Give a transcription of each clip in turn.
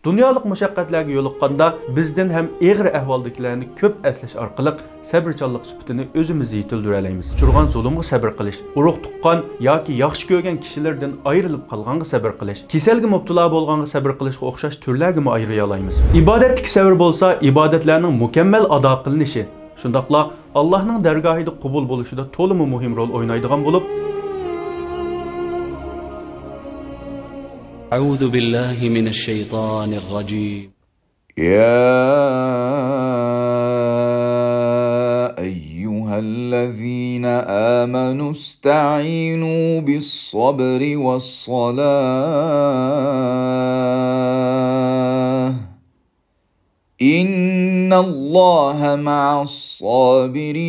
Dunyolik mushaqqatlarga yo'liqqanda bizdan ham og'ir ahvoldagilarni ko'p eslash orqali sabrchanlik sifatini o'zimizda yetildira olamiz. Churg'an zulmga sabr qilish, urug' tuqqan yoki yaxshi ko'rgan kishilardan ayrilib qolganga sabr qilish, kasalga mubtalo bo'lganga sabr qilishga o'xshash turlarga ayira olamiz. Ibodatdagi sabr bo'lsa, ibodatlarning mukammal ado qilinishi, shundaqla Allohning dargohida qabul bo'lishida to'liq muhim rol o'ynaydigan bo'lib, أعوذ بالله من الشيطان الرجيم. يا أيها الذين آمنوا استعينوا بالصبر والصلاة إن الله مع الصابرين.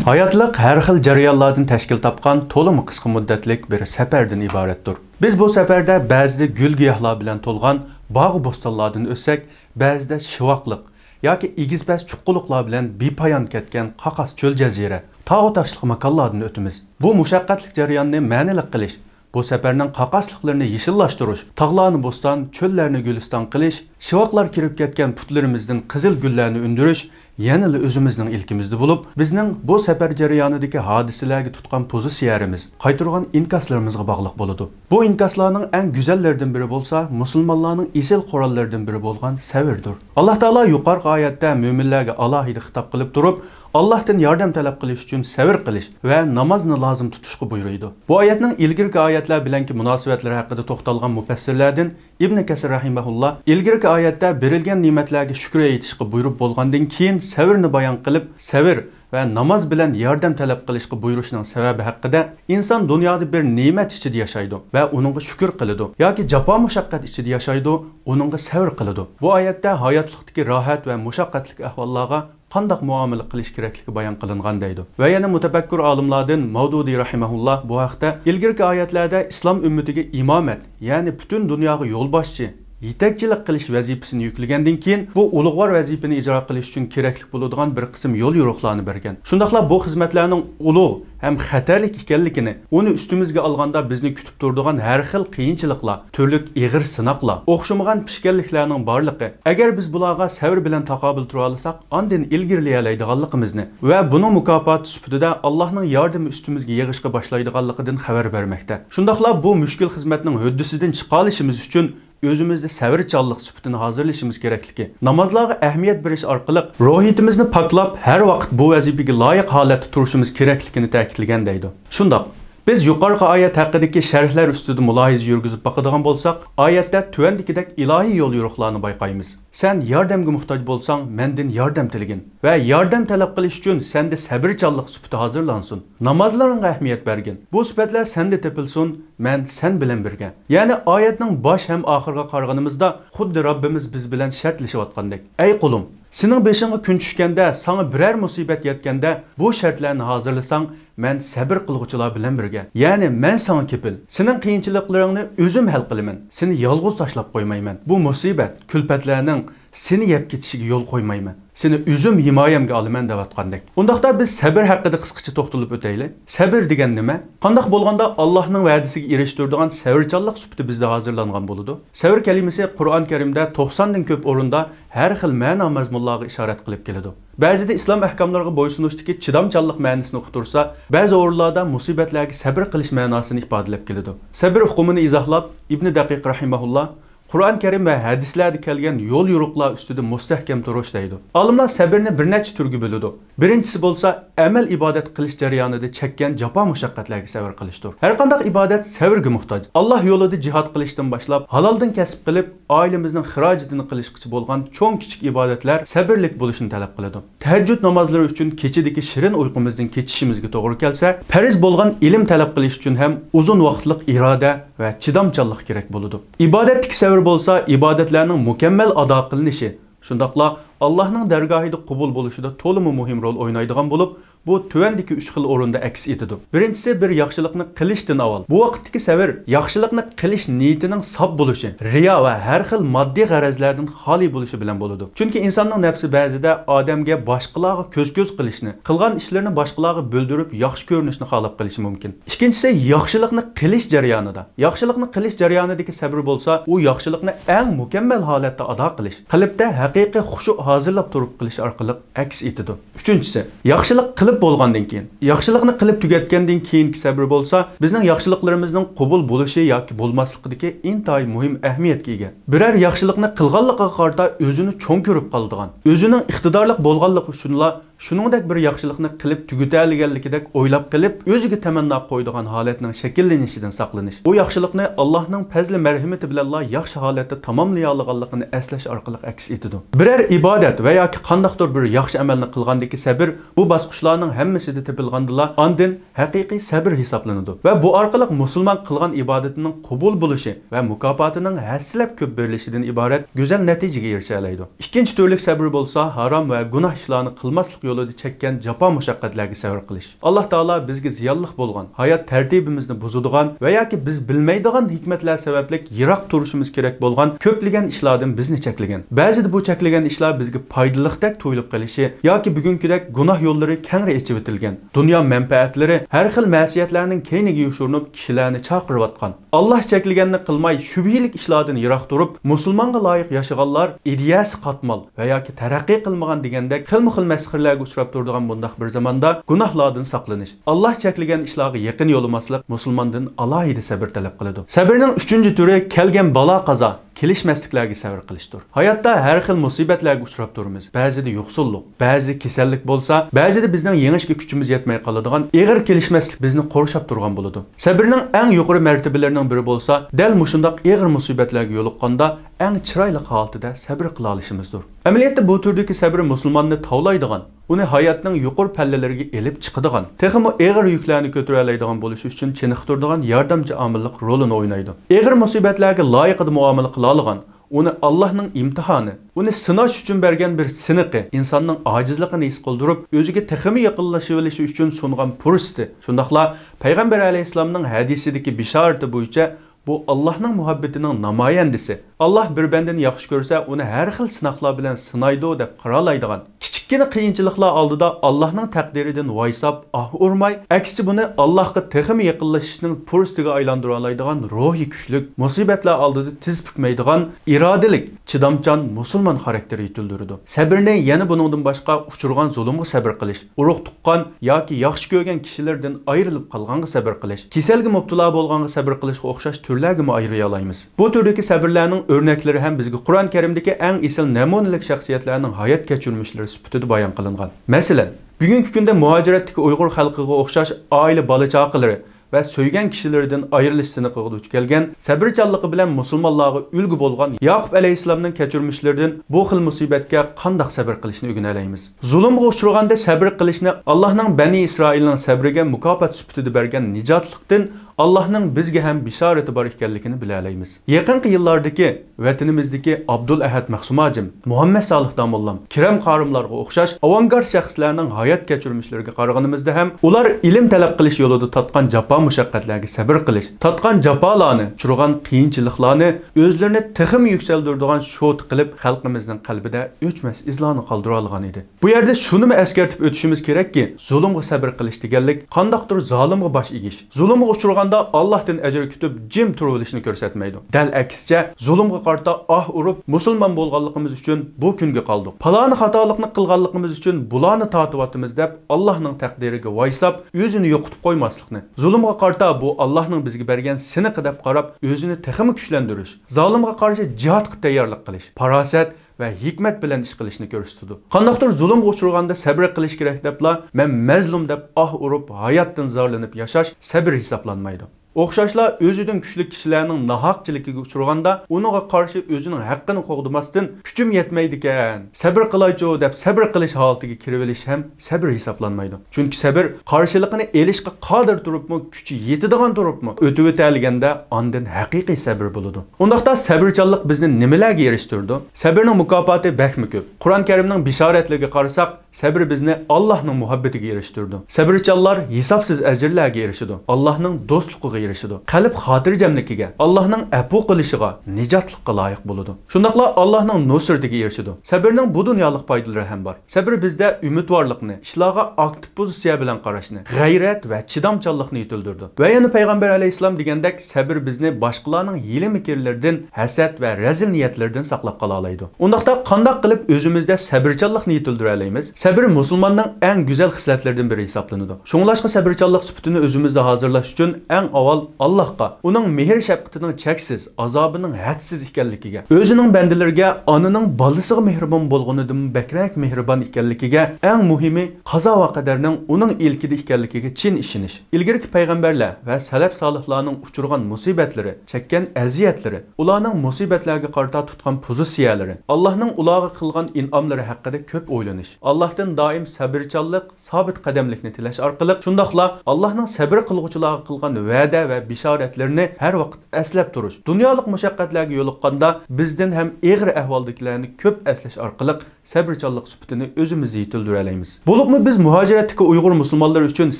Hayatlık her xil jarayonlardan tashkil topgan to'liq qisqa muddatlik bir safardan iboratdir. Biz bu safarda ba'zida gul giyohlar bilan to'lgan bog' bo'stonlardan o'tsak, ba'zida shivoqliq yoki egizpas chuqquliqlar bilan bepoyon ketgan qaqas cho'l jazira, tog' toshliq makonlardan o'tamiz. Bu mushaqqatli jarayonni ma'nili qilish, bu safarning qaqasliqlarini yeshillashtirish, tog'larni bo'ston, cho'llarni guliston qilish, shivoqlar kirib ketgan putlarimizdan qizil gullarni undirish yanada o'zimizning ilkimizda bo'lib, bizning bu safar jarayonidagi hodisalarga tutgan pozitsiyamiz, qaytirgan inkaslarımizga bog'liq bo'ladi. Bu inkaslarning eng go'zallaridan biri bo'lsa, musulmonlarning esil qurollaridan biri bo'lgan sabrdir. Alloh taolo yuqorqi oyatda mo'minlarga alohida xitob qilib turib, Allohdan yordam talab qilish uchun sabr qilish va namozni lozim tutishga buyuruydi. Bu oyatning ilgirki oyatlar bilanki munosabatlari haqida to'xtalgan mufassirlardan Ibn Kasir rahimahulloh ilgirki oyatda berilgan ne'matlarga shukr etishga buyurib bo'lgandan keyin sabrni bayon qilib, sabr va namoz bilan yordam talab qilishga buyurishning sababi haqida inson dunyoda bir ne'mat ichida yashaydi va uningga shukr qiladi yoki jafo mushaqqat ichida yashaydi, uningga sabr qiladi. Bu oyatda hayotlikdagi rohat va mushaqqatli ahvollarga qanday muomala qilish kerakligi bayon qilingan deydi. Va yana mutafakkur olimlardan Mavdudi rahimahulloh bu haqda ilgirki oyatlarda islom ummatiga imomat, ya'ni butun dunyoga yo'lboshchi, yetakchilik qilish vazifasini yuklagandan keyin bu ulug'vor vazifani ijro qilish uchun kerakli bo'ladigan bir qism yo'l yo'riqlarni bergan. Shundaqla bu xizmatlarning ulug' ham xatarli ekanligini, uni ustimizga olganda bizni kutib turadigan har xil qiyinchiliklar, turli og'ir sinoqlar, o'xshamagan pishganliklarning borligi, agar biz bularga sabr bilan taqobil tura olsak, ondan ilgirlay oladiganligimizni va buning mukofoti sifatida Allohning yordami ustimizga yig'ishga boshlaydiganligidan xabar bermoqda. Shundaqla bu mushkul xizmatning huddisidan chiqa olishimiz uchun özümüzde sabrchanlik sifatini hazırlashimiz kerakligi, namozlarga ahamiyat berish orqali ruhiyatimizni paklab, har vaqt bu vazifaga loyiq holatda turishimiz kerakligini ta'kidlagan deydi. Shundoq biz yuqorqi oyat haqidagi sharhlar ustida mulohiza yurgizib boqadigan bo'lsak, oyatda tuvandikidek ilohiy yo'l yo'riqlarni bayqaymiz. Sen yordamga muhtoj bo'lsang, mendan yordam tilagin va yordam talab qilish uchun senda sabrchanlik sifati hozirlansin. Namozlarga ahamiyat bergin. Bu sifatlar senda topilsin, men sen bilan birga. Ya'ni oyatning bosh ham oxiriga qarag'animizda xuddi Robbimiz biz bilan shartlashyotgandek. Ey qulim, sening beshingga kun tushganda, sana biror musibat yetganda bu shartlarni hozirlasang, men sabr qilg'uchilar bilan birga. Ya'ni men sana kepil. Sening qiyinchiliklaringni o'zim hal qilaman. Seni yolg'iz tashlab qo'ymayman. Bu musibat, kulfatlarning seni yeb ketishiga yo'l qo'ymayman. Seni o'zim himoyamga olaman deyotgandek. Undaqda biz sabr haqida qisqacha to'xtalib o'taylik. Sabr degan nima? Qanday bo'lganda Allohning va'dasiga erishtiradigan sabrchanlik sifati bizda hozirlangan bo'ladi. Sabr kalimasi Qur'on Karimda 90 dan ko'p o'rinda har xil ma'no mazmunlarga ishorat qilib keladi. Ba'zida islom ahkomlariga bo'ysunishdagi chidamchanlik ma'nosini uqtirsa, ba'zi o'rinlarda musibatlarga sabr qilish ma'nosini ifodalab keladi. Sabr hukmini izohlab Ibn Daqiq rahimahulloh Qur'on Karim va hadislarda kelgan yo'l yo'riqlar ustida mustahkam turish deydi. Olimlar sabrni bir nechta turga bo'ladi. Birinchisi bo'lsa, amal ibodat qilish jarayonida chekkan jafo mushaqqatlarga sabr qilishdir. Har qanday ibodat sabrga muhtoj. Alloh yo'lida jihad qilishdan boshlab, haloldan kasb qilib, oilamizning xirojatini qilishqchi bo'lgan cho'ng kichik ibodatlar sabrlik bo'lishini talab qiladi. Tahajjud namozlari uchun kechidagi shirin uyqumizdan kechishimizga to'g'ri kelsa, farz bo'lgan ilm talab qilish uchun ham uzun vaqtlik iroda va chidamchanlik kerak bo'ladi. Ibodatdagi sabr bo'lsa, ibodatlarning mukammal ado qilinishi, shundaqla Allohning dargohida qabul bo'lishida to'liq muhim rol o'ynaydigan bo'lib, bu tuvandagi 3 xil o'rinda aks etadi. Birinchisi bir yaxshilikni qilishdan avval. Bu vaqtdagi sabr yaxshilikni qilish niyatining sof bo'lishi, riyo va har xil moddiy g'arazlardan xoli bo'lishi bilan bo'ladi. Chunki insonning nafsi ba'zida odamga boshqalarga ko'z-ko'z qilishni, qilgan ishlarini boshqalarga bildirib yaxshi ko'rinishni xohlab qilishi mumkin. Ikkinchisi yaxshilikni qilish jarayonida. Yaxshilikni qilish jarayonidagi sabr bo'lsa, u yaxshilikni eng mukammal holatda ado qilish, qalbda haqiqiy xushu hozirlab turib qilish orqali aks etadi. Uchinchisi, yaxshilik qilib bo'lgandan keyin, yaxshilikni qilib tugatgandan keyingi sabr bo'lsa, bizning yaxshiliklarimizning qabul bo'lishi yoki bo'lmasligidagi intayin muhim ahamiyatga ega. Biror yaxshilikni qilganligiga qarata o'zini cho'ng ko'rib qoladigan, o'zining iqtidorli bo'lganligi uchunla shuningdek bir yaxshilikni qilib tugatilganligidek o'ylab qilib, o'ziga tamanno qo'ydigan holatning shakllanishidan saqlanish. Bu yaxshilikni Allohning fazli marhamati bilan yaxshi holatda tamomlay olganligini eslash orqali aks etadi. Biror ibodat va yoki qandaqdir bir yaxshi amalni qilgandagi sabr bu bosqichlarning hammasida tepilgandilar, ondan haqiqiy sabr hisoblanadi va bu orqali musulmon qilgan ibodatining qabul bo'lishi va mukofotining hassilab ko'p berilishidan iborat go'zal natijaga erisha oladi. Ikkinchi turlik sabr bo'lsa, harom va gunoh ishlarni qilmaslik yo'lida chekkan jafo mushaqqatlarga sabr qilish. Alloh taolo bizga ziyonliq bo'lgan, hayot tartibimizni buzadigan va yoki biz bilmaydigan hikmatlar sababli yiroq turishimiz kerak bo'lgan ko'plagan ishlardan bizni cheklagan. Ba'zida bu cheklagan ishlar bizga foydaliqdek tuyulib qolishi yoki bugungidek gunoh yo'llari kengri ichib o'tilgan. Dunyo manfaatlari har xil ma'siyatlarning keyniga yushurinib kishilarni chaqirayotgan. Alloh cheklaganni qilmay shubhilik ishlardan yiroq turib, musulmonga loyiq yashaganlar ideyasi qatmal va yoki taraqqiy qilmagan degandek xilma-xil masxirlarga uchrab turadigan bundaq bir zamonda gunohlardan saqlanish, Alloh cheklagan ishlarga yaqin yo'lamaslik musulmondan alohida sabr talab qiladi. Sabrning 3-turi kelgan balo qazo kelishmasliklarga sabr qilishdir. Hayotda har xil musibatlarga uchrab turamiz. Ba'zida yo'qsullik, ba'zida kasallik bo'lsa, ba'zida bizning yengishga kuchimiz yetmay qoladigan ig'ir kelishmaslik bizni qo'rshab turgan bo'ladi. Sabrning eng yuqori martabalarining biri bo'lsa, dal mushundaq ig'ir musibatlarga yo'liqqanda eng chiroyli holatda sabr qila olishimizdir. Amaliyotda bu turdagi sabr musulmonni tavlaydigan, uni hayotning yuqori pallalariga elib chiqadigan, texmo ig'ir yuklarni ko'tara oladigan bo'lish uchun chiniqtiradigan yordamchi omillik rolini o'ynaydi. Ig'ir musibatlarga loyiqida muomala qila olgan, uni Allohning imtihoni, uni sinash uchun bergan bir siniqi, insonning ojizligini his qildirib, o'ziga texmo yaqinlashib olishi uchun sungan fursati. Shundaqla Payg'ambar alayhisolamning hadisidagi bishorati bo'yicha bu Allohning muhabbatining namoyandasi. Allah bir bandani yaxshi ko'rsa, uni har xil sinoqlar bilan sinaydi deb qaralaydigan. Kichikgina qiyinchiliklar oldida Allohning taqdiridan voysab, urmay, aksicha buni Allohga texmi yaqinlashishning fursatiga aylantira oladigan ruhiy kuchlik, musibatlar oldida tiz bukmaydigan, irodalik, chidamchan musulmon xarakteri yetildirdi. Sabrni yana buningdan boshqa uchirgan zulmga sabr qilish, urug' tuqqan yoki yaxshi ko'rgan kishilardan ayrilib qolganga sabr qilish, kasalga mubtalo bo'lganga sabr qilishga o'xshash turlarga ayriya olamiz. Bu turdagi sabrlarning örnekleri hem bizga Qur'on Karimdagi eng esil namunalik shaxsiyatlarning hayot kechirmishlari sifatida bayon qilingan. Masalan, bugungi kunda muhojiratdagi Uyg'ur xalqiga o'xshash oila bola chaqalari ve söygen kişilerden ayrılışını duch kelgan, sabrchanligi bilan musulmonlarga ulgu bo'lgan Yaqub alayhisolamning kechirmishlaridan bu xil musibatga qanday sabr qilishni o'rganaymiz. Zulmga uchraganda sabr qilishni Allohning Bani Isroilning sabriga mukofot sifatida bergan nijotlikdan Allohning bizga ham bishorati bor ekanligini bilalaymiz. Yaqinqi yillardagi vatanimizdagi Abdul Ahad Mahsumajim, Muhammad Salih Damollam, Kiram qarimlarga o'xshash avangard shaxslarning hayot kechirmishlariga qaraganimizda ham ular ilm talab qilish yo'lida tatgan jafo mushaqqatlarga sabr qilish, tatgan jafolarni, uchragan qiyinchiliklarni o'zlarini texim yuksaldiradigan sho't qilib xalqimizning qalbida o'chmas izlarni qoldira olgan edi. Bu yerda shuni eskartib o'tishimiz kerakki, zulmga sabr qilish deganlik qandaqdir zolimga bosh egish. Zulmga uchraganda Allohdan ajr kutib jim turilishni ko'rsatmaydi. Dal aksicha zulmga qarta urib musulmon bo'lganligimiz uchun bu kunga qoldik. Faloni xatolikni qilganligimiz uchun bularni tortyapmiz deb Allohning taqdiriga voysab o'zini yo'qotib qo'ymaslikni. Zulmga qarta bu Allohning bizga bergan siniqi deb qarab o'zini texmi kuchlantirish, zolimga qarshi jihodga tayyorlik qilish, farosat ve hikmet bilen iş qilishni ko'rsatdi. Qandaqdir zulmga uchraganda sabr qilish kerak debla, men mazlum deb urib hayotdan zorlanib yashash sabr hisoblanmaydi. O'xshashla o'zidan kuchli kishilarning nohaqchiligiga uchraganda uninga qarshi o'zining haqqini qo'g'dimasdan kuchim yetmaydi ekan, sabr qilaychi deb sabr qilish holatiga kirib olish ham sabr hisoblanmaydi. Chunki sabr qarshilikni elishga qodir turibmi, kuchi yetadigan turibmi, o'tib o'talganda ondan haqiqiy sabr bo'ladi. Undaqda sabrchanlik bizni nimalarga erishtirdi? Sabrning mukofoti bakmi ko'p. Qur'on Karimning bishoratlariga qarasak, sabr bizni Allohning muhabbatiga erishtirdi. Sabrchanlar hisobsiz ajrlarga erishadi. Allohning do'stligiga erishadi. Qalb xotirjamligiga, Allohning afu qilishiga, nijotlikqa loyiq bo'ladi. Shundaqla Allohning nusratiga erishadi. Sabrning bu dunyolik foydalari ham bor. Sabr bizda umidvorlikni, ishlarga aktiv pozitsiya bilan qarashni, g'ayrat va chidamchanlikni yetildirdi. Va yana payg'ambar alayhisalom degandek, sabr bizni boshqalarning hiyla-mikrlardan, hasad va razil niyatlardan saqlab qola oladi. Undaqda qanday qilib o'zimizda sabrchanlikni yetildira olamiz? Sabr musulmonning eng go'zal xislatlaridan biri hisoblanadi. Shunglashqa sabrchanlik sifatini o'zimizda hozirlash uchun eng avval Allohga, uning mehr shafqatining cheksiz, azobining hadsiz ekanligiga, o'zining bandalariga onaning bolasiga mehribon bo'lganidan bakrak mehribon ekanligiga, eng muhimi qazo va qadarning uning ilkida ekanligiga chin ishonish. Ilgirki payg'ambarlar va salaf solihlarning uchirgan musibatlari, chekkan aziyatlari, ularning musibatlarga qarata tutgan pozitsiyalari, Allohning ularga qilgan in'omlari haqida ko'p o'ylanish, Allohdan doim sabrchanlik, sobit qadamlikni tilash orqali shundoqla Allohning sabr qilguvchilarga qilgan va'da va bishoratlarini har vaqt eslab turish. Dunyolik mushaqqatlarga yo'liqqanda bizdan ham og'ir ahvoldagilarni ko'p eslash orqali sabrchanlik sifatini o'zimizga yetildira olamiz. Bo'libmi biz muhojiratdagi Uyg'ur musulmonlar uchun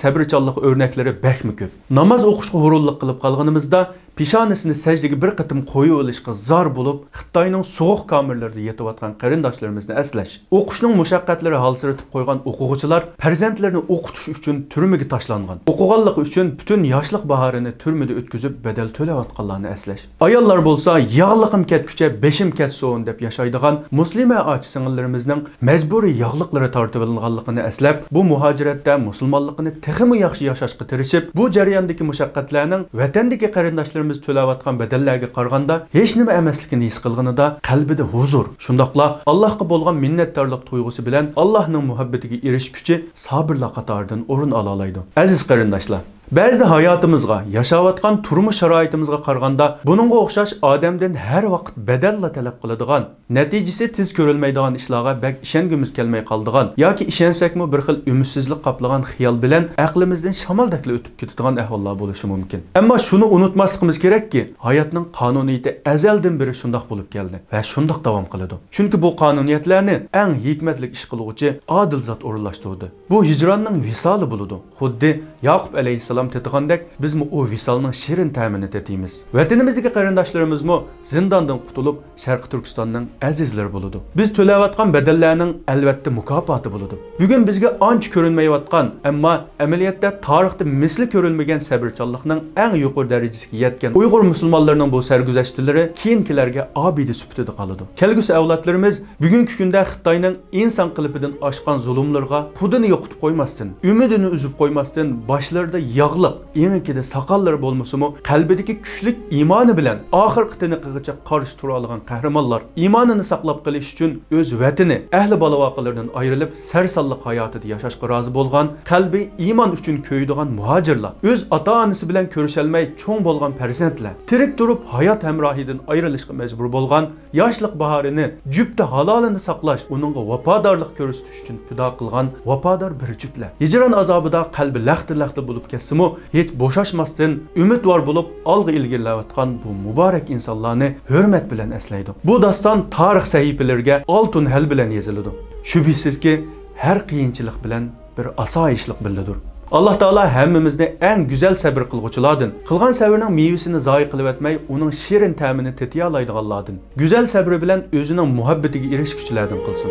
sabrchanlik o'rnaklari bakmi ko'p. Namoz o'qishga hurullik qilib qolganimizda pishonasini sajdaga bir qatim qo'yib olishga zor bo'lib, Xitoyning sovuq kamerlarida yetayotgan qarindoshlarimizni eslash. O'qishning mushaqqatlari halsiratib qo'ygan o'quvchilar farzandlarini o'qitish uchun turmaga tashlangan. O'qiganlik uchun butun yoshlik bahorini turmada o'tkazib badal to'layotganlarni eslash. Ayollar bo'lsa, yog'liqim ketguncha beshim ketsin deb yashaydigan muslima och singillarimizning majburiy yog'liqlari tortib olinganligini eslab, bu muhojiratda musulmonlikni texmi yaxshi yashashga tirishib, bu jarayondagi mushaqqatlarning vatandagi qarindoshlarimiz to'layotgan badallarga qaraganda hech nima emasligini his qilganida qalbida huzur, shundoqla Allohga bo'lgan minnatdorlik tuyg'usi bilan Allohning muhabbatiga erishguchi sabrlar qatoridan o'rin ola oladi. Aziz qarindoshlar, ba'zida hayotimizga, yashayotgan turmush sharoitimizga qaraganda buningga o'xshash odamdan har vaqt badalla talab qiladigan, natijasi tez ko'rilmaydigan ishlarga bak ishongimiz kelmay qoldigan yoki ishonsakmi bir xil umidsizlik qoplagan xiyol bilan aqlimizdan shamoldakla o'tib ketadigan ahvollar bo'lishi mumkin. Ammo shuni unutmasligimiz kerakki, hayotning qonuniyati azaldan beri shundoq bo'lib keldi va shundoq davom qiladi. Chunki bu qonuniyatlarni eng hikmatli ish qiluvchi odil zot o'rinlashtirdi. Bu hijronning visoli bo'ladi. Xuddi Yaqub alayhisalom tetigandek bizmi o visalning shirin ta'mini tetimiz. Vatanimizdagi qarindoshlarimizmi zindondan qutulib Sharq Turkistonning azizlari bo'ladi. Biz to'layotgan badallarning albatta mukofoti bo'ladi. Bugun bizga ancha ko'rinmayotgan, ammo amaliyotda tarixda misli ko'rilmagan sabrchanlikning eng yuqori darajasiga yetgan Uyg'ur musulmonlarining bu sarguzashtlari keyingilarga obida sifatida qoladi. Kelgusi avlodlarimiz bugungi kunda Xitoyning inson qilipidan oshgan zulmlarga pudini yo'qotib qo'ymasdan, umidini uzib qo'ymasdan boshlarida yog'liq, engikida soqollari bo'lmasa-mu, qalbidagi kuchli iymoni bilan oxirgi tiniqigacha qarshi tura olgan qahramonlar iymonini saqlab qolish uchun o'z vatani, ahli balavoqalaridan ayrilib sarsonlik hayotida yashashga rozi bo'lgan, qalbi iymon uchun ko'ydigan muhojirlar, o'z ota-onasi bilan ko'risholmay cho'ng bo'lgan farzandlar, tirik turib hayot hamrohidan ayrilishga majbur bo'lgan, yoshlik bahorini, jufti halolini saqlash, uningga vafodorlik ko'rsatish uchun fido qilgan vafodor bir juftlar. Hijron azobida qalbi laxti-laxti bo'lib ketsa-mu, hech bo'shashmasdan umidvor bo'lib olg'a ilgarilayotgan bu muborak insonlarni hurmat bilan eslaydi. Bu daston tarix sahifalariga oltin hal bilan yoziladi. Shubhisizki, har qiyinchilik bilan bir asoyishlik bildidir. Alloh taolo hammamizni eng go'zal sabr qilguvchilardan, qilgan sabrning mevasini zoyi qilib o'tmay, uning shirin ta'mini tetiya oladiganlardan, go'zal sabri bilan o'zining muhabbatiga erishguchilardan qilsin.